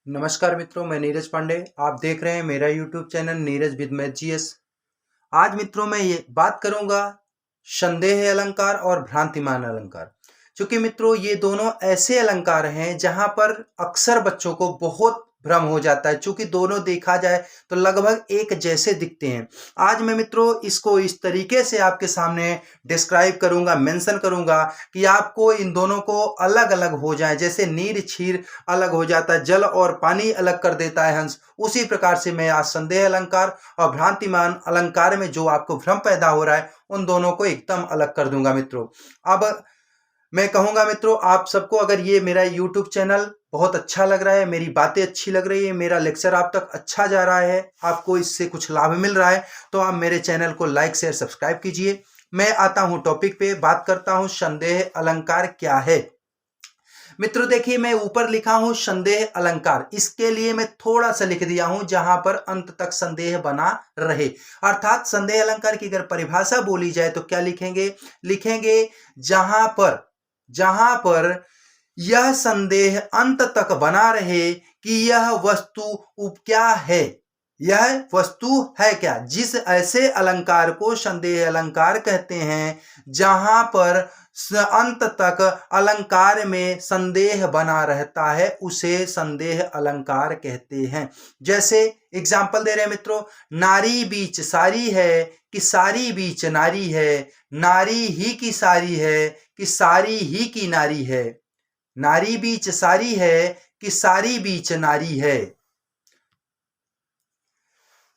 नमस्कार मित्रों, मैं नीरज पांडे। आप देख रहे हैं मेरा YouTube channel Neeraj with math GS. आज मित्रों मैं ये बात करूंगा संदेह अलंकार और भ्रांतिमान अलंकार। क्योंकि मित्रों ये दोनों ऐसे अलंकार हैं जहां पर अक्सर बच्चों को बहुत भ्रम हो जाता है, क्योंकि दोनों देखा जाए तो लगभग एक जैसे दिखते हैं। आज मैं मित्रों इसको इस तरीके से आपके सामने डिस्क्राइब करूंगा, मेंशन करूंगा कि आपको इन दोनों को अलग अलग हो जाए। जैसे नीर क्षीर अलग हो जाता है, जल और पानी अलग कर देता है हंस, उसी प्रकार से मैं आज संदेह अलंकार और भ्रांतिमान अलंकार में जो आपको भ्रम पैदा हो रहा है उन दोनों को एकदम अलग कर दूंगा मित्रों। अब मैं कहूंगा मित्रों, आप सबको अगर ये मेरा यूट्यूब चैनल बहुत अच्छा लग रहा है, मेरी बातें अच्छी लग रही है, मेरा लेक्चर आप तक अच्छा जा रहा है, आपको इससे कुछ लाभ मिल रहा है, तो आप मेरे चैनल को लाइक शेयर सब्सक्राइब कीजिए। मैं आता हूं टॉपिक पे, बात करता हूं संदेह अलंकार क्या है। मित्रों देखिए, मैं ऊपर लिखा हूं संदेह अलंकार, इसके लिए मैं थोड़ा सा लिख दिया हूं जहां पर अंत तक संदेह बना रहे। अर्थात संदेह अलंकार की अगर परिभाषा बोली जाए तो क्या लिखेंगे? लिखेंगे जहां पर यह संदेह अंत तक बना रहे कि यह वस्तु क्या है, यह वस्तु है क्या। जिस ऐसे अलंकार को संदेह अलंकार कहते हैं जहां पर अंत तक अलंकार में संदेह बना रहता है, उसे संदेह अलंकार कहते हैं। जैसे एग्जाम्पल दे रहे हैं मित्रों, नारी बीच सारी है कि सारी बीच नारी है, नारी ही की सारी है कि सारी ही की नारी है, नारी बीच सारी है कि सारी बीच नारी है,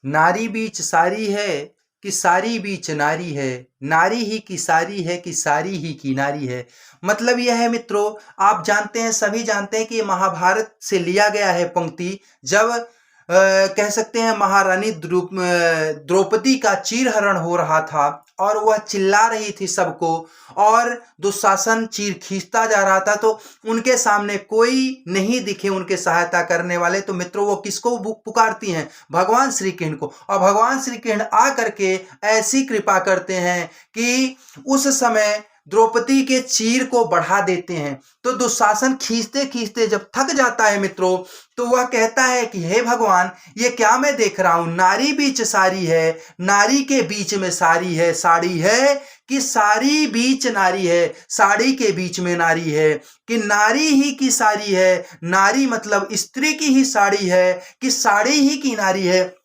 नारी बीच सारी है कि सारी बीच नारी है, नारी ही की सारी है कि सारी ही की नारी है। मतलब यह है मित्रों, आप जानते हैं, सभी जानते हैं कि महाभारत से लिया गया है पंक्ति। जब कह सकते हैं महारानी द्रौपदी का चीरहरण हो रहा था और वह चिल्ला रही थी सबको, और दुशासन चीर खींचता जा रहा था, तो उनके सामने कोई नहीं दिखे उनके सहायता करने वाले, तो मित्रों वो किसको पुकारती हैं? भगवान श्री कृष्ण को। और भगवान श्री कृष्ण आ करके ऐसी कृपा करते हैं कि उस समय द्रौपदी के चीर को बढ़ा देते हैं। तो दुशासन खींचते खींचते जब थक जाता है मित्रों, तो वह कहता है कि हे भगवान, ये क्या मैं देख रहा हूं? नारी बीच सारी है, नारी के बीच में साड़ी है, साड़ी है कि सारी बीच नारी है, साड़ी के बीच में नारी है, कि नारी ही की साड़ी है, नारी मतलब स्त्री की ही साड़ी है कि साड़ी ही की नारी है।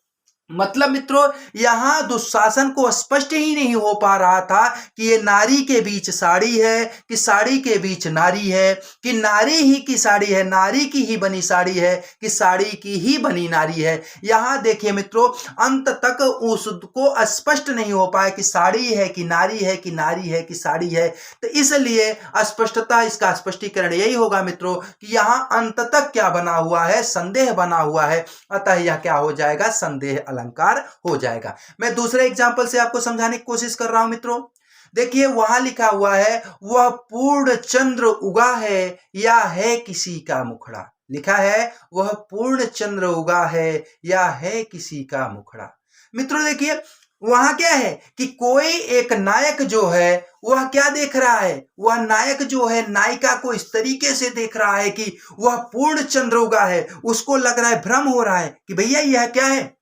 मतलब मित्रों यहां दुशासन को स्पष्ट ही नहीं हो पा रहा था कि ये नारी के बीच साड़ी है कि साड़ी के बीच नारी है, कि नारी ही की साड़ी है, नारी की ही बनी साड़ी है कि साड़ी की ही बनी नारी है। यहां देखिए मित्रों, अंत तक उसको स्पष्ट नहीं हो पाया कि साड़ी है कि नारी है, कि नारी है कि साड़ी है। तो इसलिए स्पष्टता, इसका स्पष्टीकरण यही होगा मित्रों कि यहां अंत तक क्या बना हुआ है? संदेह बना हुआ है। अतः यह क्या हो जाएगा? संदेह अलंकार हो जाएगा। मैं दूसरे एग्जांपल से आपको समझाने की कोशिश कर रहा हूं मित्रों। देखिए वहां लिखा हुआ है, वह पूर्ण चंद्र उगा है या है किसी का मुखड़ा। लिखा है वह पूर्ण चंद्र उगा है या है किसी का मुखड़ा। मित्रों देखिए वहां क्या है कि कोई एक नायक जो है वह क्या देख रहा है? वह नायक जो है नायिका को इस तरीके से देख रहा है कि वह पूर्ण चंद्र उगा है। उसको लग रहा है, भ्रम हो रहा है कि भैया यह क्या है।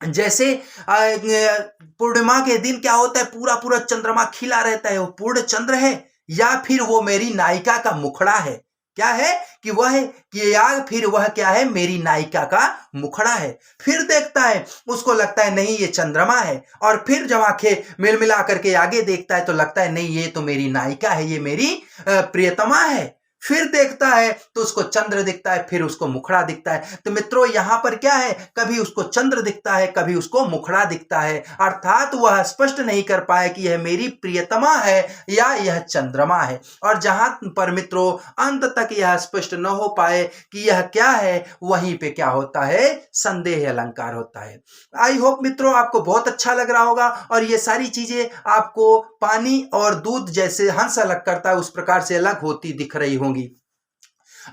जैसे पूर्णिमा के दिन क्या होता है, पूरा पूरा चंद्रमा खिला रहता है, वो पूर्ण चंद्र है या फिर वो मेरी नायिका का मुखड़ा है? क्या है कि वह है कि या फिर वह क्या है? मेरी नायिका का मुखड़ा है। फिर देखता है, उसको लगता है नहीं ये चंद्रमा है, और फिर जब आंखें मिल मिला करके आगे देखता है तो लगता है नहीं ये तो मेरी नायिका है, ये मेरी प्रियतमा है। फिर देखता है तो उसको चंद्र दिखता है, फिर उसको मुखड़ा दिखता है। तो मित्रों यहां पर क्या है, कभी उसको चंद्र दिखता है, कभी उसको मुखड़ा दिखता है। अर्थात वह स्पष्ट नहीं कर पाए कि यह मेरी प्रियतमा है या यह चंद्रमा है। और जहां पर मित्रों अंत तक यह स्पष्ट न हो पाए कि यह क्या है, वहीं पे क्या होता है? संदेह अलंकार होता है। आई होप मित्रों आपको बहुत अच्छा लग रहा होगा, और ये सारी चीजें आपको पानी और दूध जैसे हंस अलग करता है उस प्रकार से अलग होती दिख रही होंगी।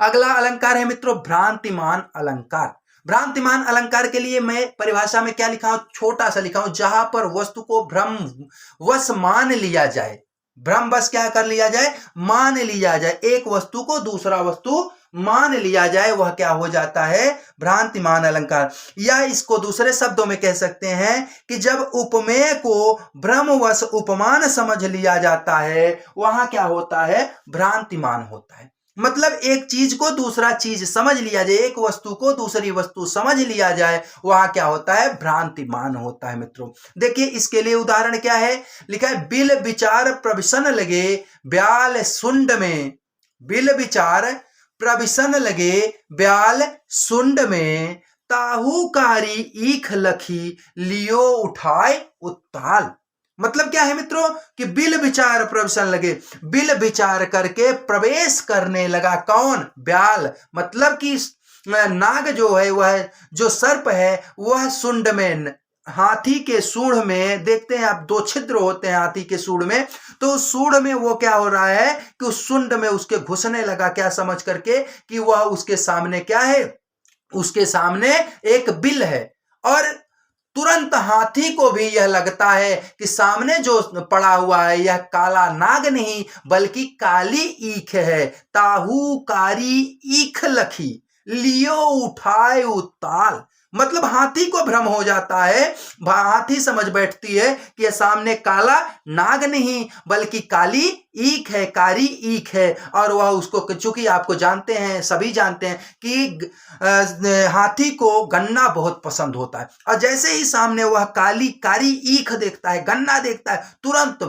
अगला अलंकार है मित्रों भ्रांतिमान अलंकार। भ्रांतिमान अलंकार के लिए मैं परिभाषा में क्या लिखा हूं? छोटा सा लिखा हूं, जहां पर वस्तु को भ्रम वश मान लिया जाए। भ्रम बस क्या कर लिया जाए? मान लिया जाए। एक वस्तु को दूसरा वस्तु मान लिया जाए वह क्या हो जाता है, भ्रांतिमान अलंकार। या इसको दूसरे शब्दों में कह सकते हैं कि जब उपमेय को भ्रमवश उपमान समझ लिया जाता है वहां क्या होता है, भ्रांतिमान होता है। मतलब एक चीज को दूसरा चीज समझ लिया जाए, एक वस्तु को दूसरी वस्तु समझ लिया जाए, वहां क्या होता है, भ्रांतिमान होता है मित्रों। देखिए इसके लिए उदाहरण क्या है, लिखा है बिल विचार प्रविशन लगे ब्याल सुंड में, बिल विचार प्रविशन लगे ब्याल सुंड में, ताहूकारी ईख लखी लियो उठाए उत्ताल। मतलब क्या है मित्रों कि बिल विचार प्रवेशन लगे, बिल विचार करके प्रवेश करने लगा कौन, ब्याल। मतलब कि नाग जो है वह जो सर्प है वह सुंड में, हाथी के सूंड में, देखते हैं आप 2 छिद्र होते हैं हाथी के सूंड में, तो उस सूंड में वो क्या हो रहा है कि उस सुंड में उसके घुसने लगा, क्या समझ करके कि वह उसके सामने क्या है, उसके सामने एक बिल है। और तुरंत हाथी को भी यह लगता है कि सामने जो पड़ा हुआ है यह काला नाग नहीं बल्कि काली ईख है, ताहू कारी ईख लखी लियो उठाए उताल। मतलब हाथी को भ्रम हो जाता है, हाथी समझ बैठती है कि यह सामने काला नाग नहीं बल्कि काली ईख है, कारी ईख है। और वह उसको, चूंकि आपको जानते हैं, सभी जानते हैं कि हाथी को गन्ना बहुत पसंद होता है, और जैसे ही सामने वह काली कारी ईख देखता है, गन्ना देखता है, तुरंत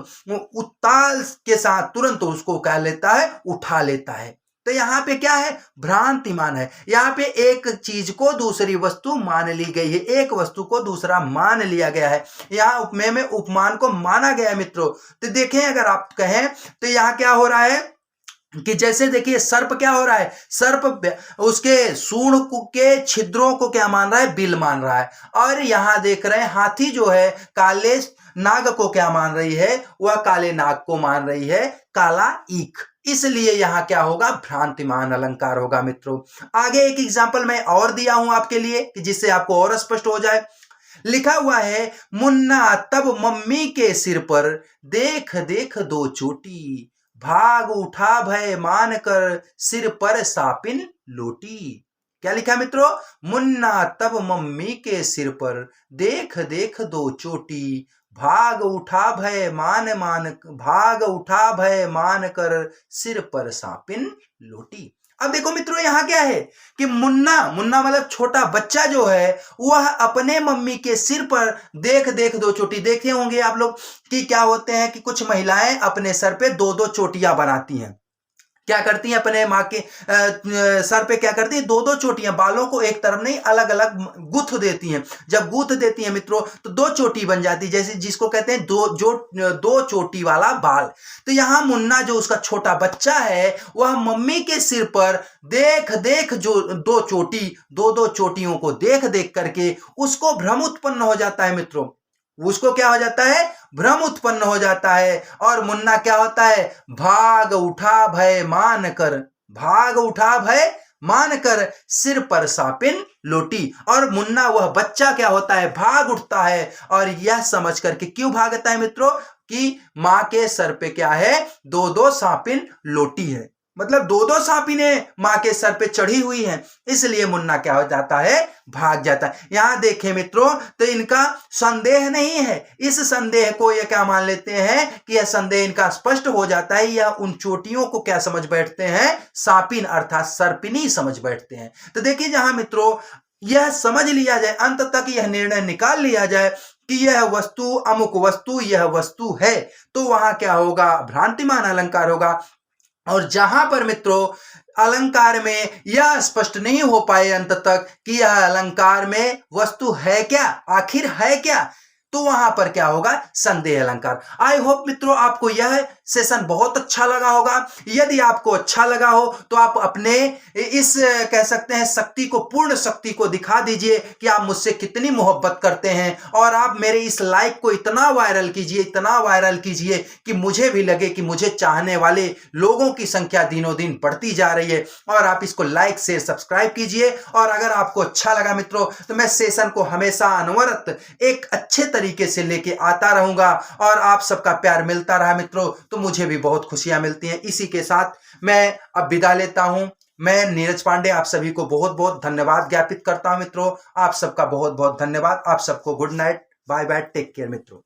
उत्ताल के साथ तुरंत उसको क्या लेता है, उठा लेता है। तो यहाँ पे क्या है, भ्रांतिमान है। यहाँ पे एक चीज को दूसरी वस्तु मान ली गई है, एक वस्तु को दूसरा मान लिया गया है। यहाँ उपमेय में उपमान को माना गया है मित्रों। तो देखें अगर आप कहें तो यहाँ क्या हो रहा है कि जैसे देखिए सर्प क्या हो रहा है, सर्प उसके सूंड के छिद्रों को क्या मान रहा है, बिल मान रहा है। और यहां देख रहे हैं हाथी जो है काले नाग को क्या मान रही है, वह काले नाग को मान रही है काला ईख। इसलिए यहां क्या होगा, भ्रांतिमान अलंकार होगा मित्रों। आगे एक एग्जाम्पल मैं और दिया हूं आपके लिए कि जिससे आपको और स्पष्ट हो जाए। लिखा हुआ है मुन्ना तब मम्मी के सिर पर देख देख 2 चोटी, भाग उठा भय मान कर सिर पर सापिन लोटी। क्या लिखा मित्रों, मुन्ना तब मम्मी के सिर पर देख देख 2 चोटी, भाग उठा भय मान कर सिर पर सापिन लोटी। अब देखो मित्रों यहां क्या है कि मुन्ना, मुन्ना मतलब छोटा बच्चा जो है वह अपने मम्मी के सिर पर देख देख 2 चोटी। देखे होंगे आप लोग कि क्या होते हैं कि कुछ महिलाएं अपने सर पे 2-2 चोटियां बनाती हैं। क्या करती हैं, अपने माँ के सर पे क्या करती हैं, 2-2 चोटियां, बालों को एक तरफ नहीं अलग अलग गुथ देती हैं। जब गुथ देती हैं मित्रों तो 2 चोटी बन जाती है, जैसे जिसको कहते हैं 2 चोटी वाला बाल। तो यहाँ मुन्ना जो उसका छोटा बच्चा है वह मम्मी के सिर पर देख देख जो 2 चोटी, 2-2 चोटियों को देख देख करके उसको भ्रम उत्पन्न हो जाता है मित्रों। उसको क्या हो जाता है, भ्रम उत्पन्न हो जाता है। और मुन्ना क्या होता है, भाग उठा भय मान कर, भाग उठा भय मान कर सिर पर सापिन लोटी। और मुन्ना वह बच्चा क्या होता है, भाग उठता है। और यह समझ करके क्यों भागता है मित्रों कि मां के सर पे क्या है, 2-2 सापिन लोटी है। मतलब 2-2 सापिनें मां के सर पे चढ़ी हुई हैं, इसलिए मुन्ना क्या हो जाता है, भाग जाता है। यहां देखें मित्रों तो इनका संदेह नहीं है, इस संदेह को ये क्या मान लेते हैं कि यह संदेह इनका स्पष्ट हो जाता है। यह उन चोटियों को क्या समझ बैठते हैं, सापिन अर्थात सर्पिनी समझ बैठते हैं। तो देखिए जहां मित्रों यह समझ लिया जाए, अंत तक यह निर्णय निकाल लिया जाए कि यह वस्तु अमुक वस्तु यह वस्तु है, तो वहां क्या होगा, भ्रांतिमान अलंकार होगा। और जहां पर मित्रों अलंकार में यह स्पष्ट नहीं हो पाए अंत तक कि यह अलंकार में वस्तु है क्या, आखिर है क्या, तो वहां पर क्या होगा, संदेह अलंकार। आई होप मित्रों आपको यह सेशन बहुत अच्छा लगा होगा। यदि आपको अच्छा लगा हो तो आप अपने इस कह सकते हैं शक्ति को, पूर्ण शक्ति को दिखा दीजिए कि आप मुझसे कितनी मोहब्बत करते हैं। और आप मेरे इस लाइक को इतना वायरल कीजिए, इतना वायरल कीजिए कि मुझे भी लगे कि मुझे चाहने वाले लोगों की संख्या दिनों दिन बढ़ती जा रही है। और आप इसको लाइक शेयर सब्सक्राइब कीजिए। और अगर आपको अच्छा लगा मित्रों तो मैं सेशन को हमेशा अनवरत एक अच्छे तरीके से लेके आता रहूंगा। और आप सबका प्यार मिलता रहा मित्रों तो मुझे भी बहुत खुशियां मिलती हैं। इसी के साथ मैं अब विदा लेता हूं। मैं नीरज पांडे आप सभी को बहुत बहुत धन्यवाद ज्ञापित करता हूं मित्रों। आप सबका बहुत बहुत धन्यवाद। आप सबको good night, bye bye, take care मित्रों।